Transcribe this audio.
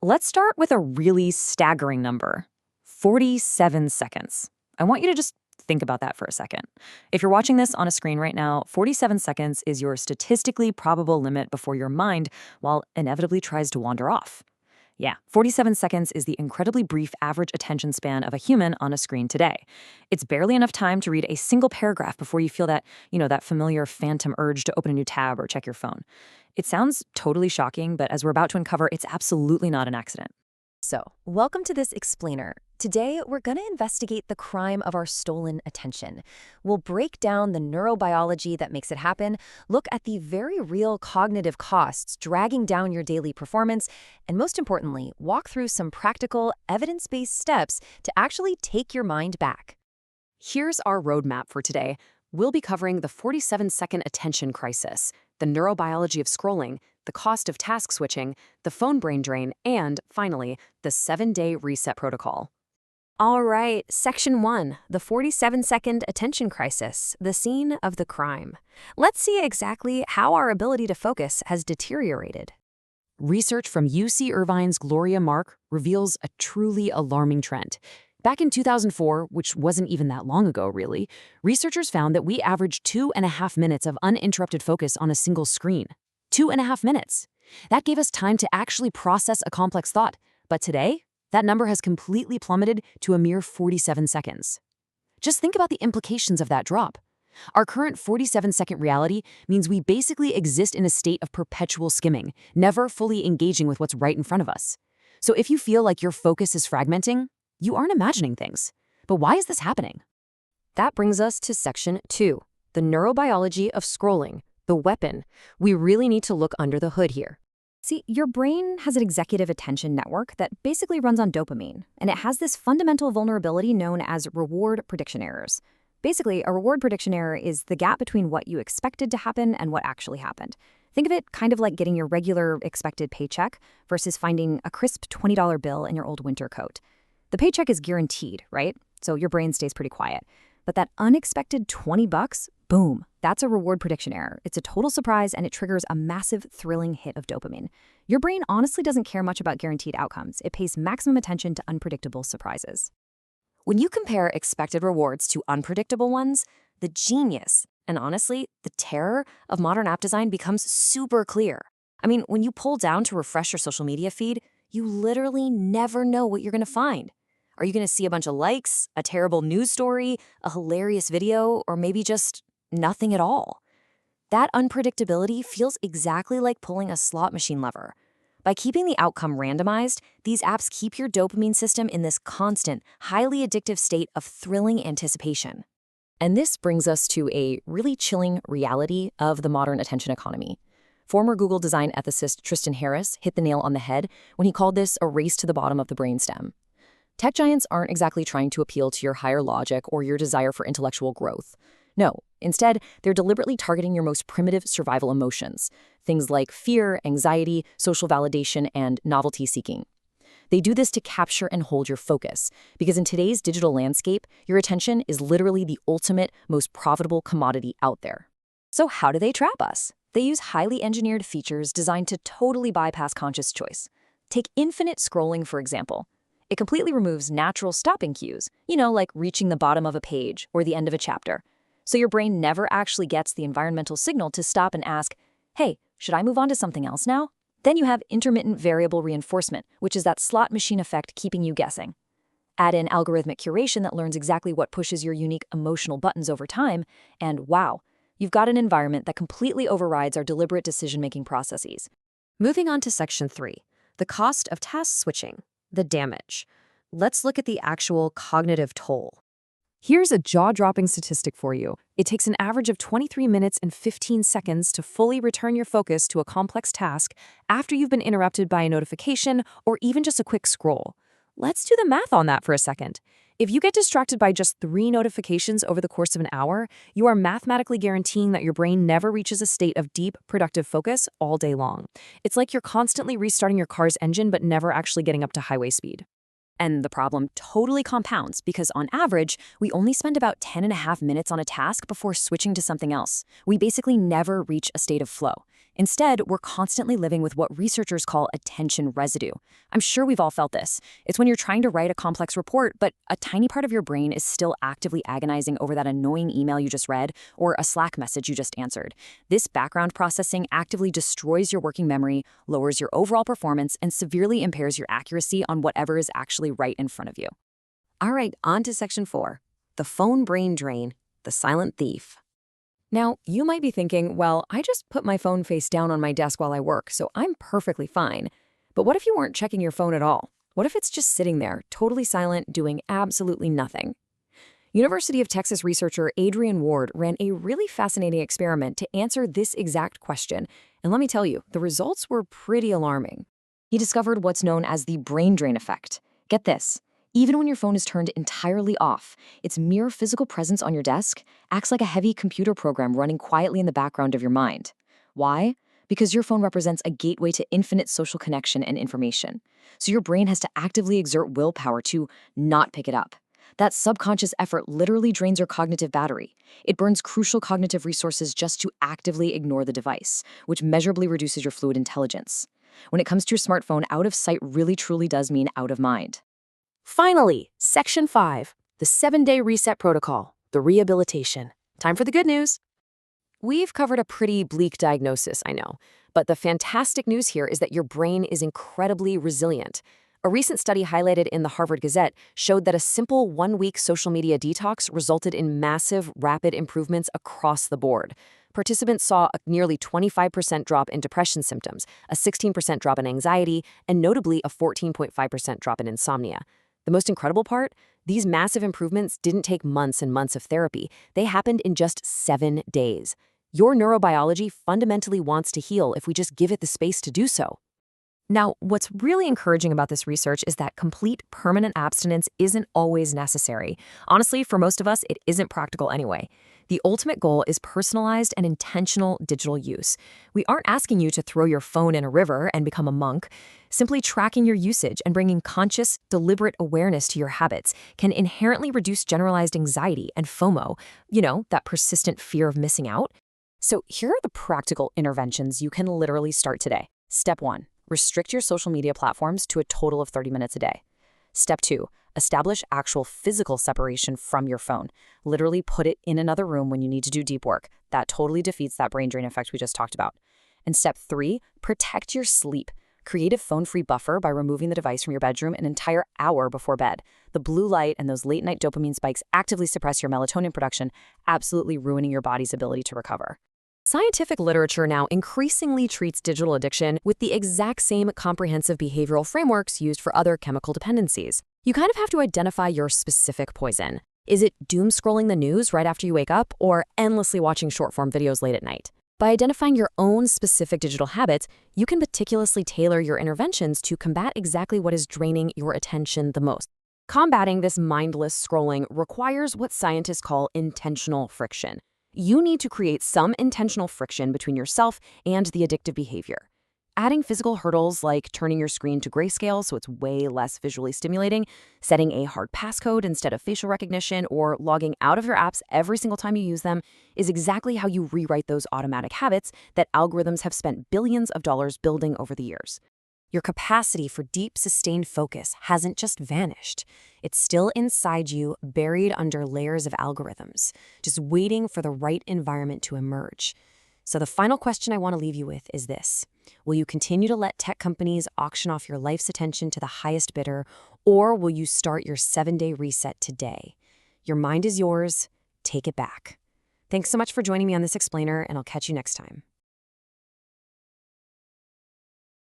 Let's start with a really staggering number: 47 seconds. I want you to just think about that for a second. If you're watching this on a screen right now, 47 seconds is your statistically probable limit before your mind, well, inevitably tries to wander off. Yeah, 47 seconds is the incredibly brief average attention span of a human on a screen today. It's barely enough time to read a single paragraph before you feel that familiar phantom urge to open a new tab or check your phone. It sounds totally shocking, but as we're about to uncover, it's absolutely not an accident. So, welcome to this explainer. Today, we're going to investigate the crime of our stolen attention. We'll break down the neurobiology that makes it happen, look at the very real cognitive costs dragging down your daily performance, and most importantly, walk through some practical, evidence-based steps to actually take your mind back. Here's our roadmap for today. We'll be covering the 47-second attention crisis, the neurobiology of scrolling, the cost of task switching, the phone brain drain, and, finally, the 7-day reset protocol. All right, Section 1, the 47-second attention crisis, the scene of the crime. Let's see exactly how our ability to focus has deteriorated. Research from UC Irvine's Gloria Mark reveals a truly alarming trend. Back in 2004, which wasn't even that long ago, really, researchers found that we averaged 2.5 minutes of uninterrupted focus on a single screen. 2.5 minutes. That gave us time to actually process a complex thought. But today, that number has completely plummeted to a mere 47 seconds. Just think about the implications of that drop. Our current 47-second reality means we basically exist in a state of perpetual skimming, never fully engaging with what's right in front of us. So if you feel like your focus is fragmenting, you aren't imagining things. But why is this happening? That brings us to Section 2, the neurobiology of scrolling, the weapon. We really need to look under the hood here. See, your brain has an executive attention network that basically runs on dopamine, and it has this fundamental vulnerability known as reward prediction errors. Basically, a reward prediction error is the gap between what you expected to happen and what actually happened. Think of it kind of like getting your regular expected paycheck versus finding a crisp $20 bill in your old winter coat. The paycheck is guaranteed, right? So your brain stays pretty quiet. But that unexpected $20, boom, that's a reward prediction error. It's a total surprise, and it triggers a massive, thrilling hit of dopamine. Your brain honestly doesn't care much about guaranteed outcomes. It pays maximum attention to unpredictable surprises. When you compare expected rewards to unpredictable ones, the genius, and honestly, the terror of modern app design becomes super clear. I mean, when you pull down to refresh your social media feed, you literally never know what you're going to find. Are you going to see a bunch of likes, a terrible news story, a hilarious video, or maybe just nothing at all? That unpredictability feels exactly like pulling a slot machine lever. By keeping the outcome randomized, these apps keep your dopamine system in this constant, highly addictive state of thrilling anticipation. And this brings us to a really chilling reality of the modern attention economy. Former Google design ethicist Tristan Harris hit the nail on the head when he called this a race to the bottom of the brainstem. Tech giants aren't exactly trying to appeal to your higher logic or your desire for intellectual growth. No, instead, they're deliberately targeting your most primitive survival emotions, things like fear, anxiety, social validation, and novelty seeking. They do this to capture and hold your focus, because in today's digital landscape, your attention is literally the ultimate, most profitable commodity out there. So how do they trap us? They use highly engineered features designed to totally bypass conscious choice. Take infinite scrolling, for example. It completely removes natural stopping cues, like reaching the bottom of a page or the end of a chapter. So your brain never actually gets the environmental signal to stop and ask, hey, should I move on to something else now? Then you have intermittent variable reinforcement, which is that slot machine effect keeping you guessing. Add in algorithmic curation that learns exactly what pushes your unique emotional buttons over time, and wow, you've got an environment that completely overrides our deliberate decision-making processes. Moving on to Section 3, the cost of task switching, the damage. Let's look at the actual cognitive toll. Here's a jaw-dropping statistic for you. It takes an average of 23 minutes and 15 seconds to fully return your focus to a complex task after you've been interrupted by a notification or even just a quick scroll. Let's do the math on that for a second. If you get distracted by just 3 notifications over the course of an hour, you are mathematically guaranteeing that your brain never reaches a state of deep, productive focus all day long. It's like you're constantly restarting your car's engine but never actually getting up to highway speed. And the problem totally compounds because on average, we only spend about 10.5 minutes on a task before switching to something else. We basically never reach a state of flow. Instead, we're constantly living with what researchers call attention residue. I'm sure we've all felt this. It's when you're trying to write a complex report, but a tiny part of your brain is still actively agonizing over that annoying email you just read or a Slack message you just answered. This background processing actively destroys your working memory, lowers your overall performance, and severely impairs your accuracy on whatever is actually right in front of you. All right, on to section 4, the phone brain drain, the silent thief. Now, you might be thinking, well, I just put my phone face down on my desk while I work, so I'm perfectly fine. But what if you weren't checking your phone at all? What if it's just sitting there, totally silent, doing absolutely nothing? University of Texas researcher Adrian Ward ran a really fascinating experiment to answer this exact question, and let me tell you, the results were pretty alarming. He discovered what's known as the brain drain effect. Get this. Even when your phone is turned entirely off, its mere physical presence on your desk acts like a heavy computer program running quietly in the background of your mind. Why? Because your phone represents a gateway to infinite social connection and information. So your brain has to actively exert willpower to not pick it up. That subconscious effort literally drains your cognitive battery. It burns crucial cognitive resources just to actively ignore the device, which measurably reduces your fluid intelligence. When it comes to your smartphone, out of sight really truly does mean out of mind. Finally, section 5, the 7-day reset protocol, the rehabilitation. Time for the good news. We've covered a pretty bleak diagnosis, I know, but the fantastic news here is that your brain is incredibly resilient. A recent study highlighted in the Harvard Gazette showed that a simple 1-week social media detox resulted in massive, rapid improvements across the board. Participants saw a nearly 25% drop in depression symptoms, a 16% drop in anxiety, and notably a 14.5% drop in insomnia. The most incredible part? These massive improvements didn't take months and months of therapy. They happened in just 7 days. Your neurobiology fundamentally wants to heal if we just give it the space to do so. Now, what's really encouraging about this research is that complete permanent abstinence isn't always necessary. Honestly, for most of us, it isn't practical anyway. The ultimate goal is personalized and intentional digital use. We aren't asking you to throw your phone in a river and become a monk. Simply tracking your usage and bringing conscious, deliberate awareness to your habits can inherently reduce generalized anxiety and FOMO, that persistent fear of missing out. So here are the practical interventions you can literally start today. Step 1. Restrict your social media platforms to a total of 30 minutes a day. Step 2. Establish actual physical separation from your phone. Literally put it in another room when you need to do deep work. That totally defeats that brain drain effect we just talked about. And step 3, protect your sleep. Create a phone-free buffer by removing the device from your bedroom an entire hour before bed. The blue light and those late-night dopamine spikes actively suppress your melatonin production, absolutely ruining your body's ability to recover. Scientific literature now increasingly treats digital addiction with the exact same comprehensive behavioral frameworks used for other chemical dependencies. You kind of have to identify your specific poison. Is it doom scrolling the news right after you wake up, or endlessly watching short-form videos late at night? By identifying your own specific digital habits, you can meticulously tailor your interventions to combat exactly what is draining your attention the most. Combating this mindless scrolling requires what scientists call intentional friction. You need to create some intentional friction between yourself and the addictive behavior. Adding physical hurdles like turning your screen to grayscale so it's way less visually stimulating, setting a hard passcode instead of facial recognition, or logging out of your apps every single time you use them is exactly how you rewrite those automatic habits that algorithms have spent billions of dollars building over the years. Your capacity for deep, sustained focus hasn't just vanished. It's still inside you, buried under layers of algorithms, just waiting for the right environment to emerge. So the final question I want to leave you with is this. Will you continue to let tech companies auction off your life's attention to the highest bidder, or will you start your 7-day reset today? Your mind is yours. Take it back. Thanks so much for joining me on this explainer, and I'll catch you next time.